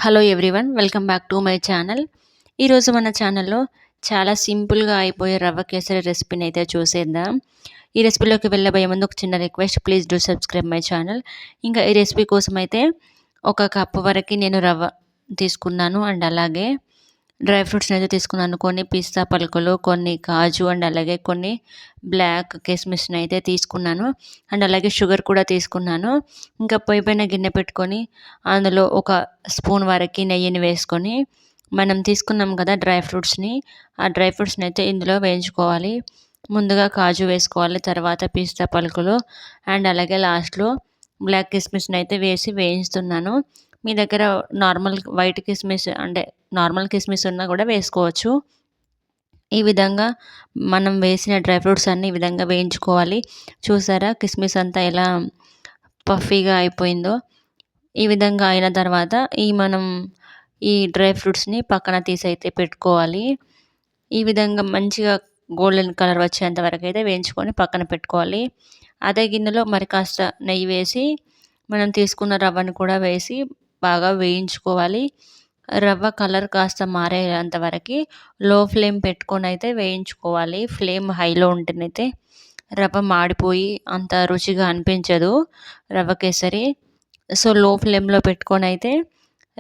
Hello everyone, welcome back to my channel. ఈరోజు మన ఛానల్లో చాలా సింపుల్గా అయిపోయే రవ్వ కేసరి రెసిపీని అయితే చూసేద్దాం. ఈ రెసిపీలోకి వెళ్ళబోయే ముందు ఒక చిన్న request, please do subscribe my channel. ఇంకా ఈ రెసిపీ కోసం అయితే 1 కప్పు వరకు నేను రవ్వ తీసుకున్నాను. అండ్ అలాగే డ్రై ఫ్రూట్స్ని అయితే తీసుకున్నాను. కొన్ని పిస్తా పలుకులు, కొన్ని కాజు, అండ్ అలాగే కొన్ని బ్లాక్ కిస్మిస్ని అయితే తీసుకున్నాను. అండ్ అలాగే షుగర్ కూడా తీసుకున్నాను. ఇంకా పొయ్యి పైన గిన్నె పెట్టుకొని అందులో 1 స్పూన్ వరకు నెయ్యిని వేసుకొని మనం తీసుకున్నాం కదా డ్రై ఫ్రూట్స్ని, ఆ డ్రై ఫ్రూట్స్ని అయితే ఇందులో వేయించుకోవాలి. ముందుగా కాజు వేసుకోవాలి, తర్వాత పిస్తా పలుకులు, అండ్ అలాగే లాస్ట్లో బ్లాక్ కిస్మిస్ని అయితే వేసి వేయిస్తున్నాను. మీ దగ్గర నార్మల్ వైట్ కిస్మిస్ అంటే నార్మల్ కిస్మిస్ ఉన్నా కూడా వేసుకోవచ్చు. ఈ విధంగా మనం వేసిన డ్రై ఫ్రూట్స్ అన్నీ ఈ విధంగా వేయించుకోవాలి. చూసారా కిస్మిస్ అంతా ఎలా పఫీగా అయిపోయిందో. ఈ విధంగా అయిన తర్వాత మనం ఈ డ్రై ఫ్రూట్స్ని పక్కన తీసి అయితే పెట్టుకోవాలి. ఈ విధంగా మంచిగా గోల్డెన్ కలర్ వచ్చేంత వరకు అయితే వేయించుకొని పక్కన పెట్టుకోవాలి. అదే గిన్నెలో మరి కాస్త నెయ్యి వేసి మనం తీసుకున్న రవ్వను కూడా వేసి బాగా వేయించుకోవాలి. రవ్వ కలర్ కాస్త మారేంత వరకు లో ఫ్లేమ్ పెట్టుకొని అయితే వేయించుకోవాలి. ఫ్లేమ్ హైలో ఉంటేనైతే రవ్వ మాడిపోయి అంత రుచిగా అనిపించదు రవ్వ కేసరి. సో లో ఫ్లేమ్లో పెట్టుకొని అయితే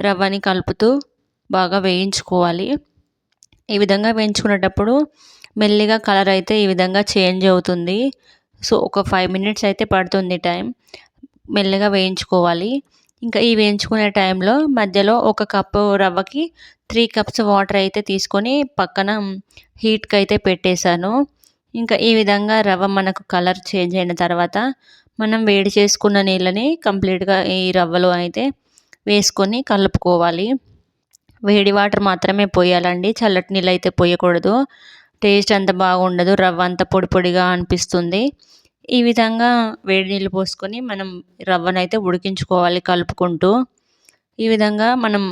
రవ్వని కలుపుతూ బాగా వేయించుకోవాలి. ఈ విధంగా వేయించుకునేటప్పుడు మెల్లిగా కలర్ అయితే ఈ విధంగా చేంజ్ అవుతుంది. సో ఒక 5 మినిట్స్ అయితే పడుతుంది టైం. మెల్లగా వేయించుకోవాలి. ఇంకా ఈ వేయించుకునే టైంలో మధ్యలో 1 కప్పు రవ్వకి 3 కప్స్ వాటర్ అయితే తీసుకొని పక్కన హీట్కి అయితే పెట్టేశాను. ఇంకా ఈ విధంగా రవ్వ మనకు కలర్ చేంజ్ అయిన తర్వాత మనం వేడి చేసుకున్న నీళ్ళని కంప్లీట్గా ఈ రవ్వలో అయితే వేసుకొని కలుపుకోవాలి. వేడి వాటర్ మాత్రమే పోయాలండి, చల్లటి నీళ్ళు అయితే పోయకూడదు. టేస్ట్ అంత బాగుండదు, రవ్వ అంతా పొడి పొడిగా అనిపిస్తుంది. ఈ విధంగా వేడి నీళ్ళు పోసుకొని మనం రవ్వనైతే ఉడికించుకోవాలి కలుపుకుంటూ. ఈ విధంగా మనం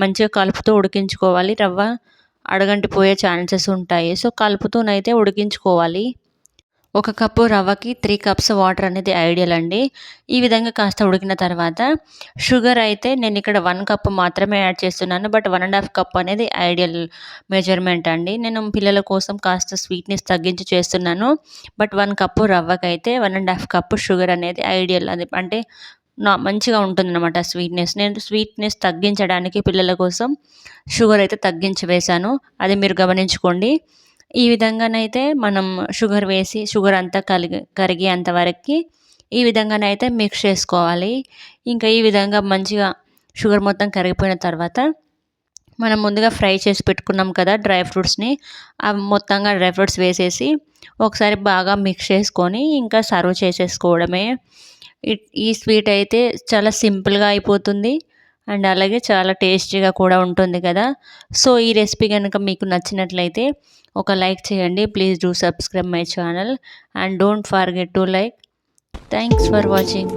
మంచిగా కలుపుతూ ఉడికించుకోవాలి. రవ్వ అడగంటిపోయే ఛాన్సెస్ ఉంటాయి. సో కలుపుతూనైతే ఉడికించుకోవాలి. 1 కప్పు రవ్వకి 3 కప్స్ వాటర్ అనేది ఐడియల్ అండి. ఈ విధంగా కాస్త ఉడికిన తర్వాత షుగర్ అయితే నేను ఇక్కడ 1 కప్పు మాత్రమే యాడ్ చేస్తున్నాను. బట్ 1.5 కప్ అనేది ఐడియల్ మెజర్మెంట్ అండి. నేను పిల్లల కోసం కాస్త స్వీట్నెస్ తగ్గించి చేస్తున్నాను. బట్ 1 కప్పు రవ్వకైతే 1.5 కప్పు షుగర్ అనేది ఐడియల్. అది అంటే మంచిగా ఉంటుందన్నమాట స్వీట్నెస్. నేను స్వీట్నెస్ తగ్గించడానికి పిల్లల కోసం షుగర్ అయితే తగ్గించి వేశాను. అది మీరు గమనించుకోండి. ఈ విధంగానైతే మనం షుగర్ వేసి షుగర్ అంతా కరిగేంత వరకు ఈ విధంగానైతే మిక్స్ చేసుకోవాలి. ఇంకా ఈ విధంగా మంచిగా షుగర్ మొత్తం కరిగిపోయిన తర్వాత మనం ముందుగా ఫ్రై చేసి పెట్టుకున్నాం కదా డ్రై ఫ్రూట్స్ని, మొత్తంగా డ్రై ఫ్రూట్స్ వేసేసి ఒకసారి బాగా మిక్స్ చేసుకొని ఇంకా సర్వ్ చేసేసుకోవడమే. ఈ స్వీట్ అయితే చాలా సింపుల్గా అయిపోతుంది అండ్ అలాగే చాలా టేస్టీగా కూడా ఉంటుంది కదా. సో ఈ రెసిపీ కనుక మీకు నచ్చినట్లయితే ఒక లైక్ చేయండి. Please do subscribe my channel and don't forget to like. Thanks for watching.